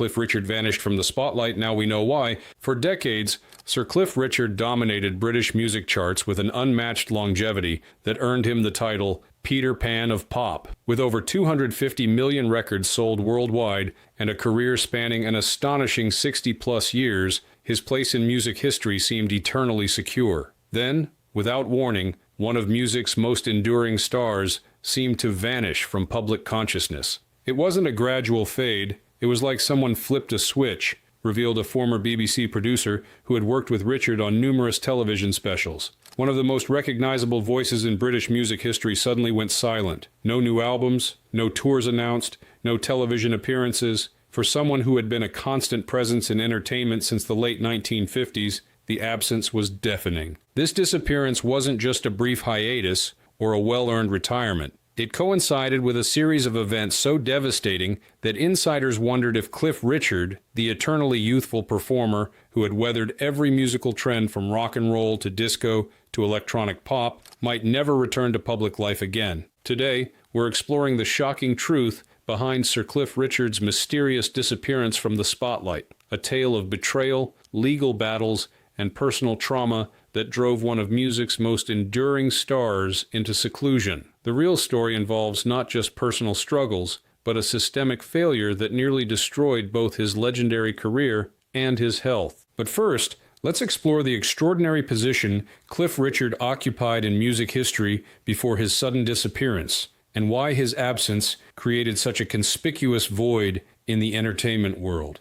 Cliff Richard vanished from the spotlight, now we know why. For decades, Sir Cliff Richard dominated British music charts with an unmatched longevity that earned him the title Peter Pan of Pop. With over 250 million records sold worldwide and a career spanning an astonishing 60-plus years, his place in music history seemed eternally secure. Then, without warning, one of music's most enduring stars seemed to vanish from public consciousness. It wasn't a gradual fade, it was like someone flipped a switch, revealed a former BBC producer who had worked with Richard on numerous television specials. One of the most recognizable voices in British music history suddenly went silent. No new albums, no tours announced, no television appearances. For someone who had been a constant presence in entertainment since the late 1950s, the absence was deafening. This disappearance wasn't just a brief hiatus or a well-earned retirement. It coincided with a series of events so devastating that insiders wondered if Cliff Richard, the eternally youthful performer who had weathered every musical trend from rock and roll to disco to electronic pop, might never return to public life again. Today, we're exploring the shocking truth behind Sir Cliff Richard's mysterious disappearance from the spotlight, a tale of betrayal, legal battles, and personal trauma that drove one of music's most enduring stars into seclusion. The real story involves not just personal struggles, but a systemic failure that nearly destroyed both his legendary career and his health. But first, let's explore the extraordinary position Cliff Richard occupied in music history before his sudden disappearance, and why his absence created such a conspicuous void in the entertainment world.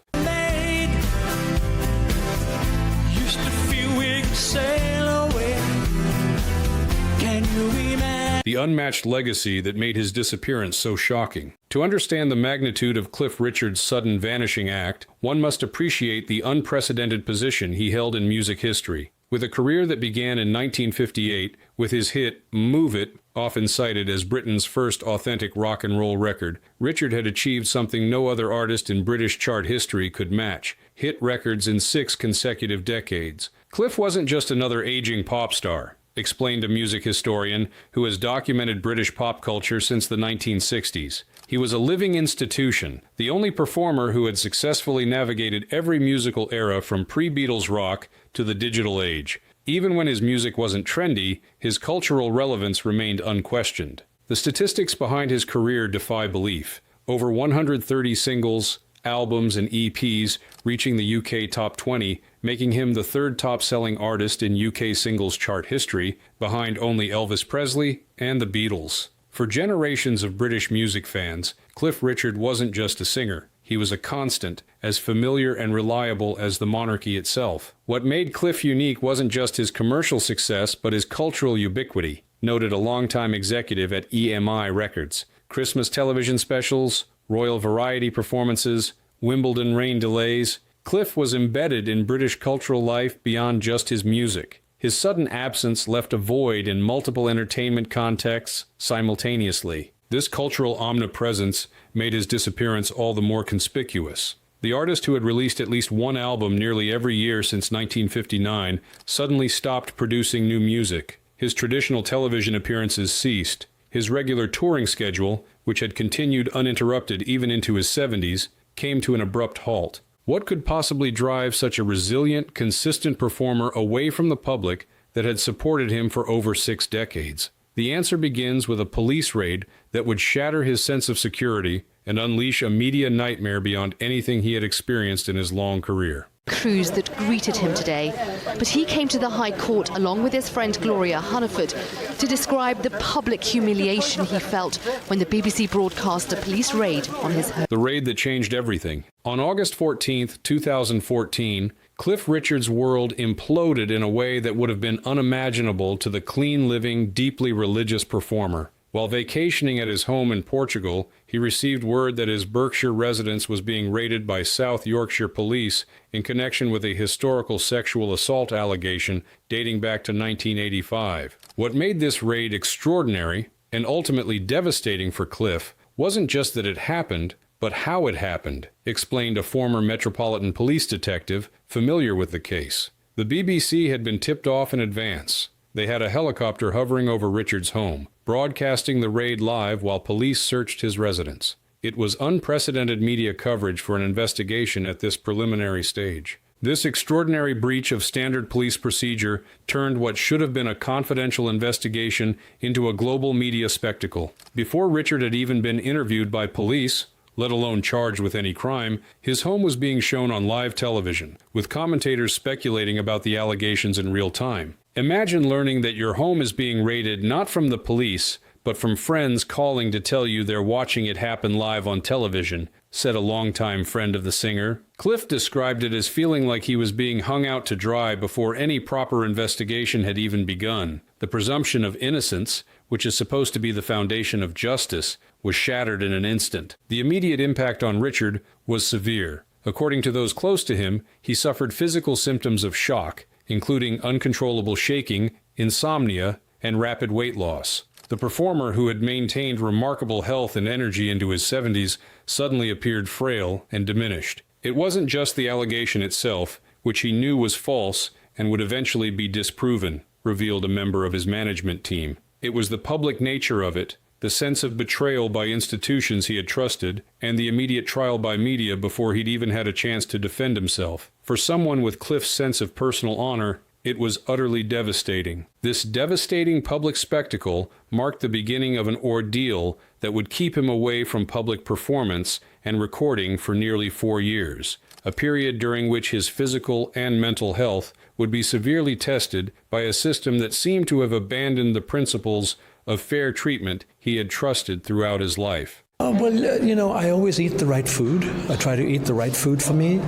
The unmatched legacy that made his disappearance so shocking. To understand the magnitude of Cliff Richard's sudden vanishing act, one must appreciate the unprecedented position he held in music history. With a career that began in 1958 with his hit Move It, often cited as Britain's first authentic rock and roll record, Richard had achieved something no other artist in British chart history could match: hit records in 6 consecutive decades. Cliff wasn't just another aging pop star, explained a music historian who has documented British pop culture since the 1960s. He was a living institution, the only performer who had successfully navigated every musical era from pre-Beatles rock to the digital age. Even when his music wasn't trendy, his cultural relevance remained unquestioned. The statistics behind his career defy belief. Over 130 singles, albums, and EPs reaching the UK top 20, making him the third top-selling artist in UK singles chart history, behind only Elvis Presley and the Beatles. For generations of British music fans, Cliff Richard wasn't just a singer. He was a constant, as familiar and reliable as the monarchy itself. What made Cliff unique wasn't just his commercial success, but his cultural ubiquity, noted a longtime executive at EMI Records. Christmas television specials, royal variety performances, Wimbledon rain delays. Cliff was embedded in British cultural life beyond just his music. His sudden absence left a void in multiple entertainment contexts simultaneously. This cultural omnipresence made his disappearance all the more conspicuous. The artist, who had released at least one album nearly every year since 1959, suddenly stopped producing new music. His traditional television appearances ceased. His regular touring schedule, which had continued uninterrupted even into his 70s, came to an abrupt halt. What could possibly drive such a resilient, consistent performer away from the public that had supported him for over 6 decades? The answer begins with a police raid that would shatter his sense of security and unleash a media nightmare beyond anything he had experienced in his long career. Crews that greeted him today, but he came to the High Court along with his friend Gloria Hunniford to describe the public humiliation he felt when the BBC broadcast a police raid on his home. The raid that changed everything. On August 14, 2014, Cliff Richard's world imploded in a way that would have been unimaginable to the clean-living, deeply religious performer. While vacationing at his home in Portugal, he received word that his Berkshire residence was being raided by South Yorkshire police in connection with a historical sexual assault allegation dating back to 1985. What made this raid extraordinary and ultimately devastating for Cliff wasn't just that it happened, but how it happened, explained a former Metropolitan Police detective familiar with the case. The BBC had been tipped off in advance. They had a helicopter hovering over Richard's home, broadcasting the raid live while police searched his residence. It was unprecedented media coverage for an investigation at this preliminary stage. This extraordinary breach of standard police procedure turned what should have been a confidential investigation into a global media spectacle. Before Richard had even been interviewed by police, let alone charged with any crime, his home was being shown on live television, with commentators speculating about the allegations in real time. Imagine learning that your home is being raided not from the police, but from friends calling to tell you they're watching it happen live on television, said a longtime friend of the singer. Cliff described it as feeling like he was being hung out to dry before any proper investigation had even begun. The presumption of innocence, which is supposed to be the foundation of justice, was shattered in an instant. The immediate impact on Richard was severe. According to those close to him, he suffered physical symptoms of shock, including uncontrollable shaking, insomnia, and rapid weight loss. The performer, who had maintained remarkable health and energy into his 70s, suddenly appeared frail and diminished. It wasn't just the allegation itself, which he knew was false and would eventually be disproven, revealed a member of his management team. It was the public nature of it, the sense of betrayal by institutions he had trusted, and the immediate trial by media before he'd even had a chance to defend himself. For someone with Cliff's sense of personal honor, it was utterly devastating. This devastating public spectacle marked the beginning of an ordeal that would keep him away from public performance and recording for nearly 4 years, a period during which his physical and mental health would be severely tested by a system that seemed to have abandoned the principles of fair treatment he had trusted throughout his life. I always eat the right food. I try to eat the right food for me.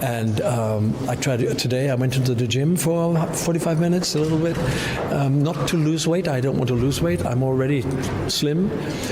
And today I went into the gym for 45 minutes, a little bit. Not to lose weight. I don't want to lose weight. I'm already slim.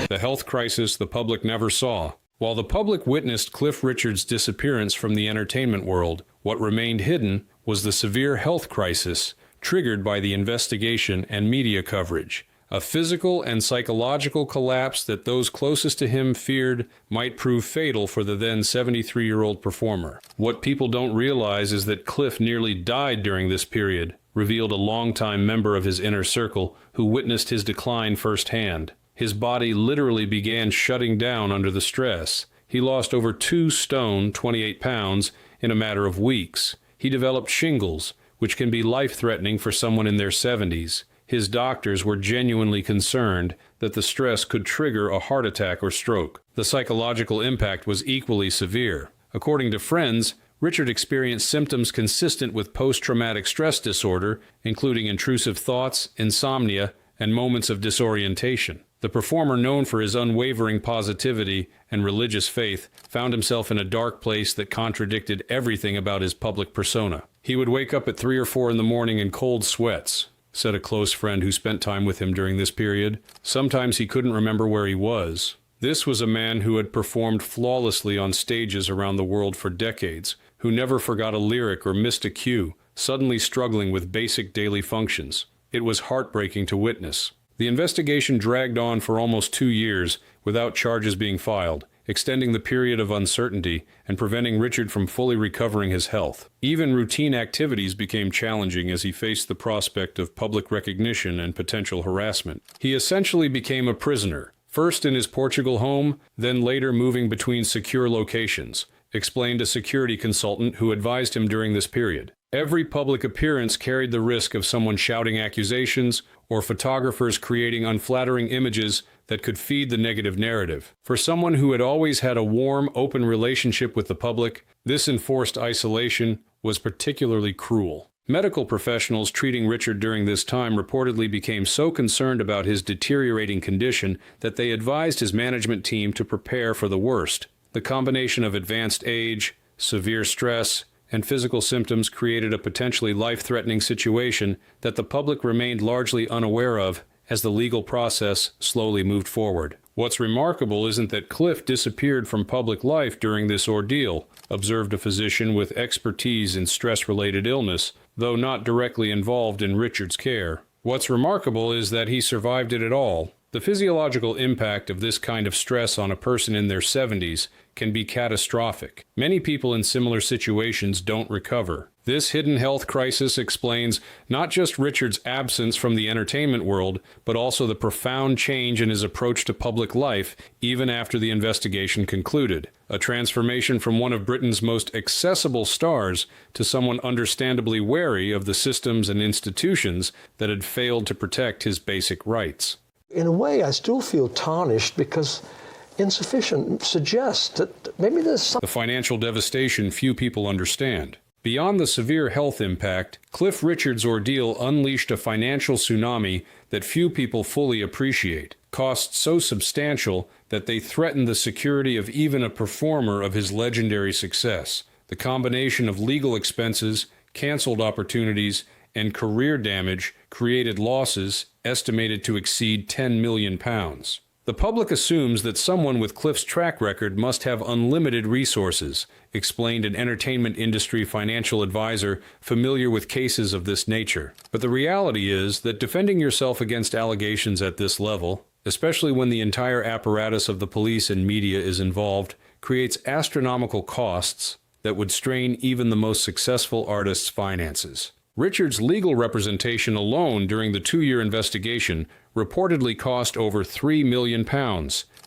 The health crisis the public never saw. While the public witnessed Cliff Richard's disappearance from the entertainment world, what remained hidden was the severe health crisis triggered by the investigation and media coverage. A physical and psychological collapse that those closest to him feared might prove fatal for the then 73-year-old performer. What people don't realize is that Cliff nearly died during this period, revealed a longtime member of his inner circle who witnessed his decline firsthand. His body literally began shutting down under the stress. He lost over 2 stone, 28 pounds, in a matter of weeks. He developed shingles, which can be life-threatening for someone in their 70s. His doctors were genuinely concerned that the stress could trigger a heart attack or stroke. The psychological impact was equally severe. According to friends, Richard experienced symptoms consistent with post-traumatic stress disorder, including intrusive thoughts, insomnia, and moments of disorientation. The performer, known for his unwavering positivity and religious faith, found himself in a dark place that contradicted everything about his public persona. He would wake up at 3 or 4 in the morning in cold sweats, said a close friend who spent time with him during this period. Sometimes he couldn't remember where he was. This was a man who had performed flawlessly on stages around the world for decades, who never forgot a lyric or missed a cue, suddenly struggling with basic daily functions. It was heartbreaking to witness. The investigation dragged on for almost 2 years without charges being filed, extending the period of uncertainty and preventing Richard from fully recovering his health. Even routine activities became challenging as he faced the prospect of public recognition and potential harassment. He essentially became a prisoner, first in his Portugal home, then later moving between secure locations, explained a security consultant who advised him during this period. Every public appearance carried the risk of someone shouting accusations or photographers creating unflattering images that could feed the negative narrative. For someone who had always had a warm, open relationship with the public, this enforced isolation was particularly cruel. Medical professionals treating Richard during this time reportedly became so concerned about his deteriorating condition that they advised his management team to prepare for the worst. The combination of advanced age, severe stress, and physical symptoms created a potentially life-threatening situation that the public remained largely unaware of as the legal process slowly moved forward. What's remarkable isn't that Cliff disappeared from public life during this ordeal, observed a physician with expertise in stress-related illness, though not directly involved in Richard's care. What's remarkable is that he survived it at all. The physiological impact of this kind of stress on a person in their 70s can be catastrophic. Many people in similar situations don't recover. This hidden health crisis explains not just Richard's absence from the entertainment world, but also the profound change in his approach to public life even after the investigation concluded. A transformation from one of Britain's most accessible stars to someone understandably wary of the systems and institutions that had failed to protect his basic rights. In a way, I still feel tarnished because insufficient suggests that maybe there's something. The financial devastation few people understand. Beyond the severe health impact, Cliff Richard's ordeal unleashed a financial tsunami that few people fully appreciate. Costs so substantial that they threatened the security of even a performer of his legendary success. The combination of legal expenses, canceled opportunities, and career damage created losses estimated to exceed £10 million. The public assumes that someone with Cliff's track record must have unlimited resources, explained an entertainment industry financial advisor familiar with cases of this nature. But the reality is that defending yourself against allegations at this level, especially when the entire apparatus of the police and media is involved, creates astronomical costs that would strain even the most successful artists' finances. Richard's legal representation alone during the 2-year investigation reportedly cost over £3 million.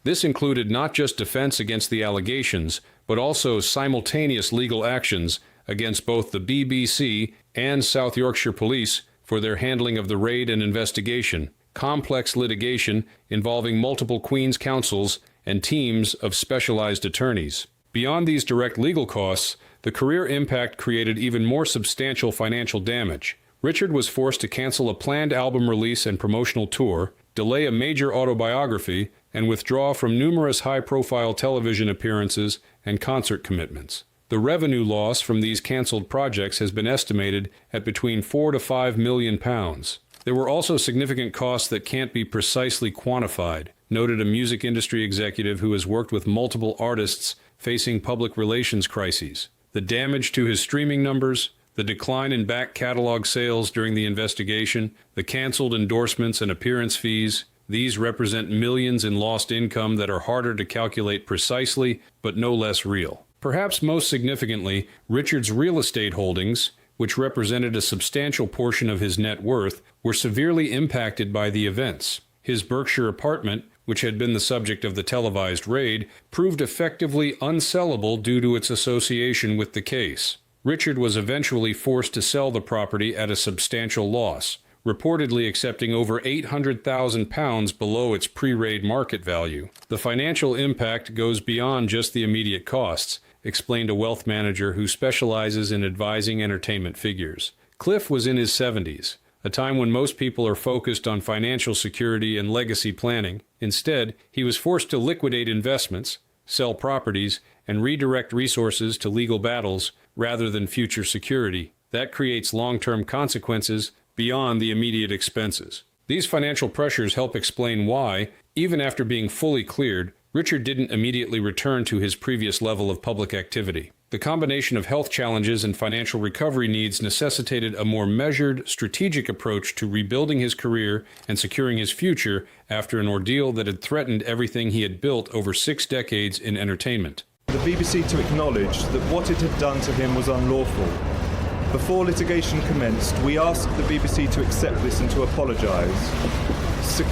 This included not just defense against the allegations, but also simultaneous legal actions against both the BBC and South Yorkshire Police for their handling of the raid and investigation, complex litigation involving multiple Queen's counsels and teams of specialized attorneys. Beyond these direct legal costs, the career impact created even more substantial financial damage. Richard was forced to cancel a planned album release and promotional tour, delay a major autobiography, and withdraw from numerous high-profile television appearances and concert commitments. The revenue loss from these canceled projects has been estimated at between £4 to £5 million. There were also significant costs that can't be precisely quantified, noted a music industry executive who has worked with multiple artists facing public relations crises. The damage to his streaming numbers, the decline in back catalog sales during the investigation, the canceled endorsements and appearance fees, these represent millions in lost income that are harder to calculate precisely, but no less real. Perhaps most significantly, Richard's real estate holdings, which represented a substantial portion of his net worth, were severely impacted by the events. His Berkshire apartment, which had been the subject of the televised raid, proved effectively unsellable due to its association with the case. Richard was eventually forced to sell the property at a substantial loss, reportedly accepting over £800,000 below its pre-raid market value. The financial impact goes beyond just the immediate costs, explained a wealth manager who specializes in advising entertainment figures. Cliff was in his 70s, a time when most people are focused on financial security and legacy planning. Instead, he was forced to liquidate investments, sell properties, and redirect resources to legal battles rather than future security. That creates long-term consequences beyond the immediate expenses. These financial pressures help explain why, even after being fully cleared, Richard didn't immediately return to his previous level of public activity. The combination of health challenges and financial recovery needs necessitated a more measured, strategic approach to rebuilding his career and securing his future after an ordeal that had threatened everything he had built over 6 decades in entertainment. The BBC to acknowledge that what it had done to him was unlawful. Before litigation commenced, we asked the BBC to accept this and to apologise.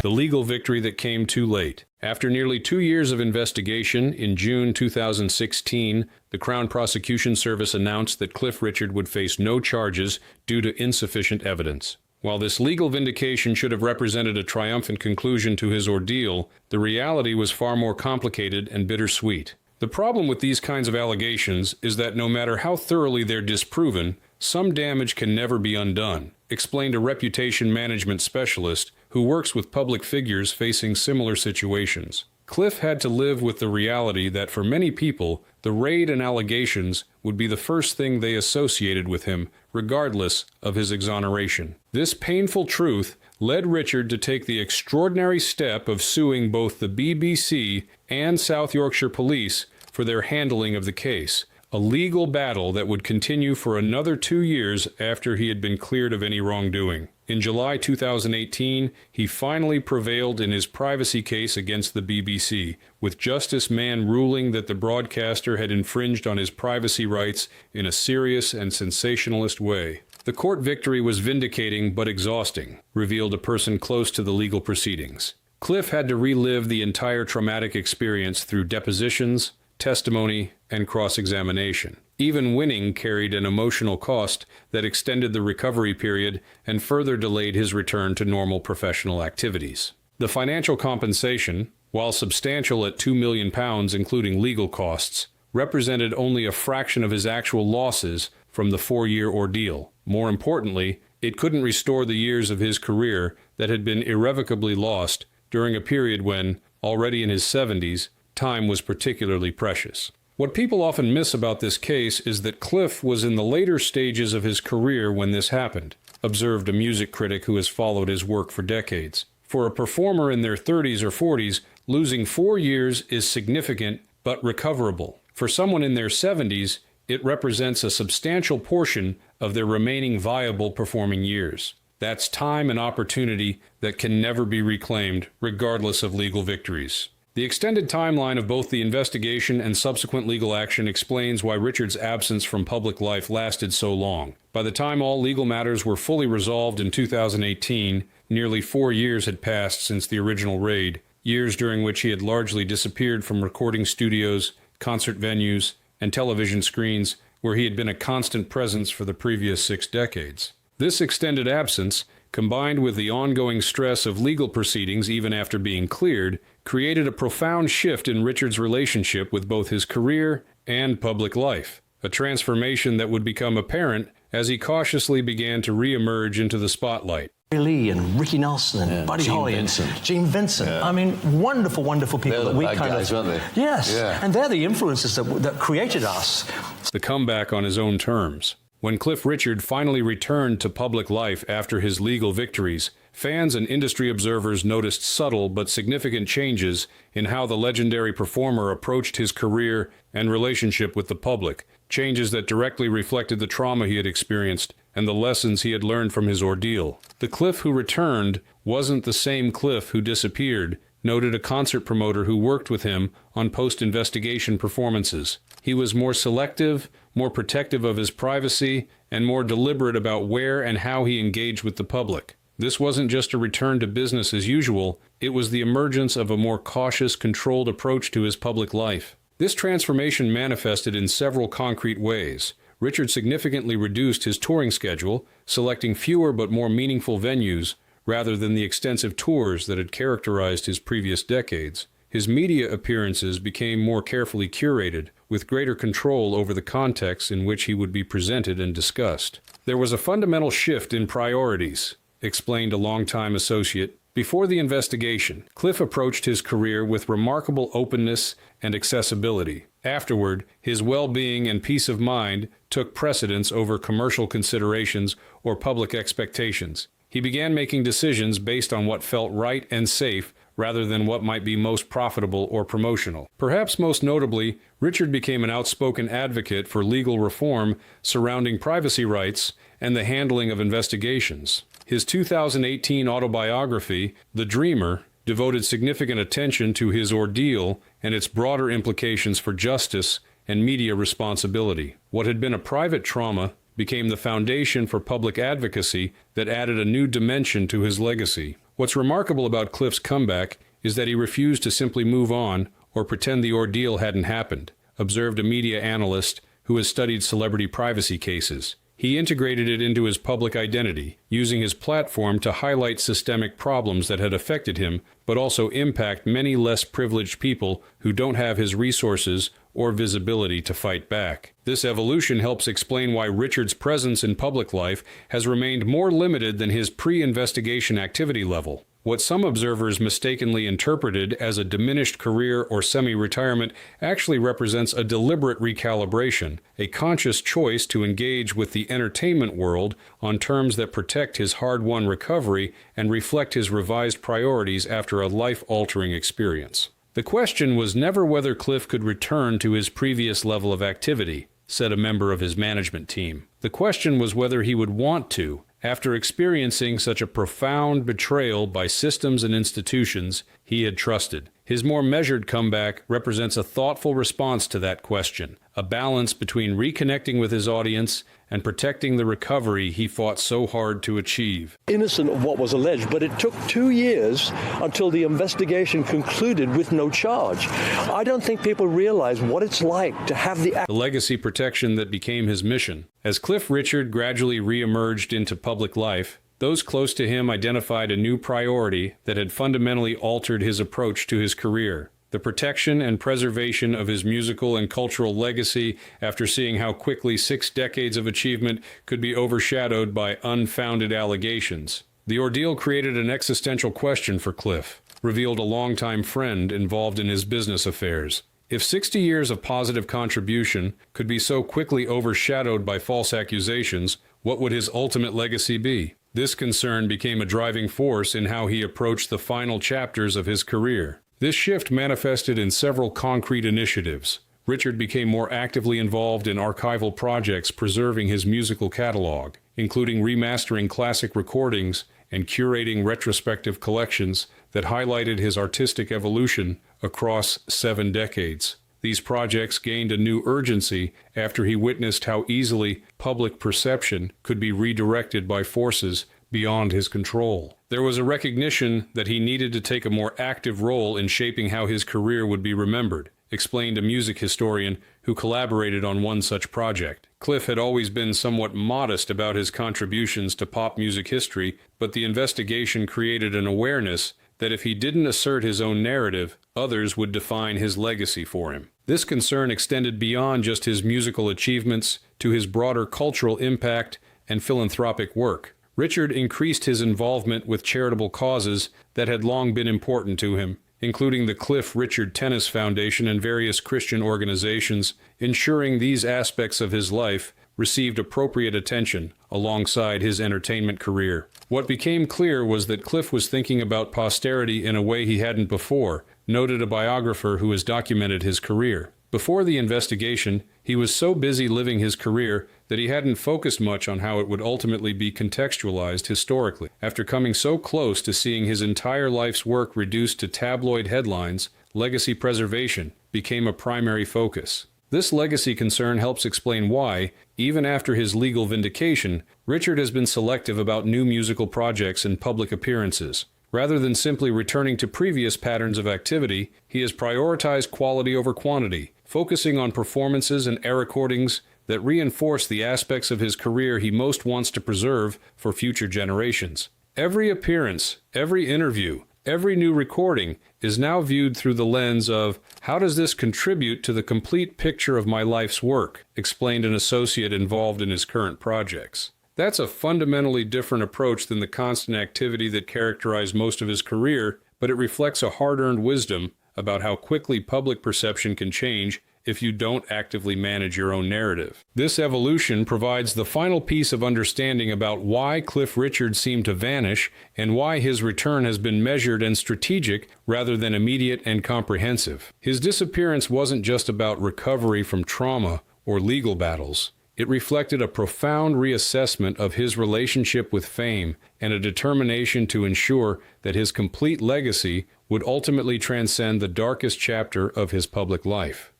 The legal victory that came too late. After nearly 2 years of investigation, in June 2016, the Crown Prosecution Service announced that Cliff Richard would face no charges due to insufficient evidence. While this legal vindication should have represented a triumphant conclusion to his ordeal, the reality was far more complicated and bittersweet. The problem with these kinds of allegations is that no matter how thoroughly they're disproven, some damage can never be undone, explained a reputation management specialist who works with public figures facing similar situations. Cliff had to live with the reality that for many people, the raid and allegations would be the first thing they associated with him, regardless of his exoneration. This painful truth led Richard to take the extraordinary step of suing both the BBC and South Yorkshire Police for their handling of the case, a legal battle that would continue for another 2 years after he had been cleared of any wrongdoing. In July 2018, he finally prevailed in his privacy case against the BBC, with Justice Mann ruling that the broadcaster had infringed on his privacy rights in a serious and sensationalist way. The court victory was vindicating but exhausting, revealed a person close to the legal proceedings. Cliff had to relive the entire traumatic experience through depositions, testimony, and cross-examination. Even winning carried an emotional cost that extended the recovery period and further delayed his return to normal professional activities. The financial compensation, while substantial at £2 million including legal costs, represented only a fraction of his actual losses from the 4-year ordeal. More importantly, it couldn't restore the years of his career that had been irrevocably lost during a period when, already in his 70s, time was particularly precious. What people often miss about this case is that Cliff was in the later stages of his career when this happened, observed a music critic who has followed his work for decades. For a performer in their 30s or 40s, losing 4 years is significant but recoverable. For someone in their 70s, it represents a substantial portion of their remaining viable performing years. That's time and opportunity that can never be reclaimed, regardless of legal victories. The extended timeline of both the investigation and subsequent legal action explains why Richard's absence from public life lasted so long. By the time all legal matters were fully resolved in 2018, nearly 4 years had passed since the original raid, years during which he had largely disappeared from recording studios, concert venues, and television screens where he had been a constant presence for the previous 6 decades. This extended absence, combined with the ongoing stress of legal proceedings even after being cleared, created a profound shift in Richard's relationship with both his career and public life, a transformation that would become apparent as he cautiously began to re-emerge into the spotlight. Lee and Ricky Nelson and Buddy Holly and Gene Vincent. Yeah. I mean, wonderful, wonderful people They're that we the bad kind guys, of... weren't they? Yes, Yeah. and they're the influences that created us. The comeback on his own terms. When Cliff Richard finally returned to public life after his legal victories, fans and industry observers noticed subtle but significant changes in how the legendary performer approached his career and relationship with the public, changes that directly reflected the trauma he had experienced and the lessons he had learned from his ordeal. The Cliff who returned wasn't the same Cliff who disappeared, noted a concert promoter who worked with him on post-investigation performances. He was more selective, more protective of his privacy, and more deliberate about where and how he engaged with the public. This wasn't just a return to business as usual, it was the emergence of a more cautious, controlled approach to his public life. This transformation manifested in several concrete ways. Richard significantly reduced his touring schedule, selecting fewer but more meaningful venues, rather than the extensive tours that had characterized his previous decades. His media appearances became more carefully curated, with greater control over the context in which he would be presented and discussed. There was a fundamental shift in priorities, explained a longtime associate. Before the investigation, Cliff approached his career with remarkable openness and accessibility. Afterward, his well-being and peace of mind took precedence over commercial considerations or public expectations. He began making decisions based on what felt right and safe rather than what might be most profitable or promotional. Perhaps most notably, Richard became an outspoken advocate for legal reform surrounding privacy rights and the handling of investigations. His 2018 autobiography, The Dreamer, devoted significant attention to his ordeal and its broader implications for justice and media responsibility. What had been a private trauma became the foundation for public advocacy that added a new dimension to his legacy. What's remarkable about Cliff's comeback is that he refused to simply move on or pretend the ordeal hadn't happened, observed a media analyst who has studied celebrity privacy cases. He integrated it into his public identity, using his platform to highlight systemic problems that had affected him, but also impact many less privileged people who don't have his resources or visibility to fight back. This evolution helps explain why Richard's presence in public life has remained more limited than his pre-investigation activity level. What some observers mistakenly interpreted as a diminished career or semi-retirement actually represents a deliberate recalibration, a conscious choice to engage with the entertainment world on terms that protect his hard-won recovery and reflect his revised priorities after a life-altering experience. The question was never whether Cliff could return to his previous level of activity, said a member of his management team. The question was whether he would want to, After experiencing such a profound betrayal by systems and institutions he had trusted, his more measured comeback represents a thoughtful response to that question, a balance between reconnecting with his audience and protecting the recovery he fought so hard to achieve. Innocent of what was alleged, but it took 2 years until the investigation concluded with no charge. I don't think people realize what it's like to have the legacy protection that became his mission. As Cliff Richard gradually re-emerged into public life, those close to him identified a new priority that had fundamentally altered his approach to his career: the protection and preservation of his musical and cultural legacy after seeing how quickly 6 decades of achievement could be overshadowed by unfounded allegations. The ordeal created an existential question for Cliff, revealed a longtime friend involved in his business affairs. If 60 years of positive contribution could be so quickly overshadowed by false accusations, what would his ultimate legacy be? This concern became a driving force in how he approached the final chapters of his career. This shift manifested in several concrete initiatives. Richard became more actively involved in archival projects preserving his musical catalog, including remastering classic recordings and curating retrospective collections that highlighted his artistic evolution across 7 decades. These projects gained a new urgency after he witnessed how easily public perception could be redirected by forces beyond his control. There was a recognition that he needed to take a more active role in shaping how his career would be remembered, explained a music historian who collaborated on one such project. Cliff had always been somewhat modest about his contributions to pop music history, but the investigation created an awareness that if he didn't assert his own narrative, others would define his legacy for him. This concern extended beyond just his musical achievements to his broader cultural impact and philanthropic work. Richard increased his involvement with charitable causes that had long been important to him, including the Cliff Richard Tennis Foundation and various Christian organizations, ensuring these aspects of his life received appropriate attention alongside his entertainment career. What became clear was that Cliff was thinking about posterity in a way he hadn't before, noted a biographer who has documented his career. Before the investigation, he was so busy living his career that he hadn't focused much on how it would ultimately be contextualized historically. After coming so close to seeing his entire life's work reduced to tabloid headlines, legacy preservation became a primary focus. This legacy concern helps explain why, even after his legal vindication, Richard has been selective about new musical projects and public appearances. Rather than simply returning to previous patterns of activity, he has prioritized quality over quantity, focusing on performances and air recordings that reinforce the aspects of his career he most wants to preserve for future generations. Every appearance, every interview, every new recording is now viewed through the lens of, how does this contribute to the complete picture of my life's work, explained an associate involved in his current projects. That's a fundamentally different approach than the constant activity that characterized most of his career, but it reflects a hard-earned wisdom about how quickly public perception can change if you don't actively manage your own narrative. This evolution provides the final piece of understanding about why Cliff Richard seemed to vanish and why his return has been measured and strategic rather than immediate and comprehensive. His disappearance wasn't just about recovery from trauma or legal battles. It reflected a profound reassessment of his relationship with fame and a determination to ensure that his complete legacy would ultimately transcend the darkest chapter of his public life.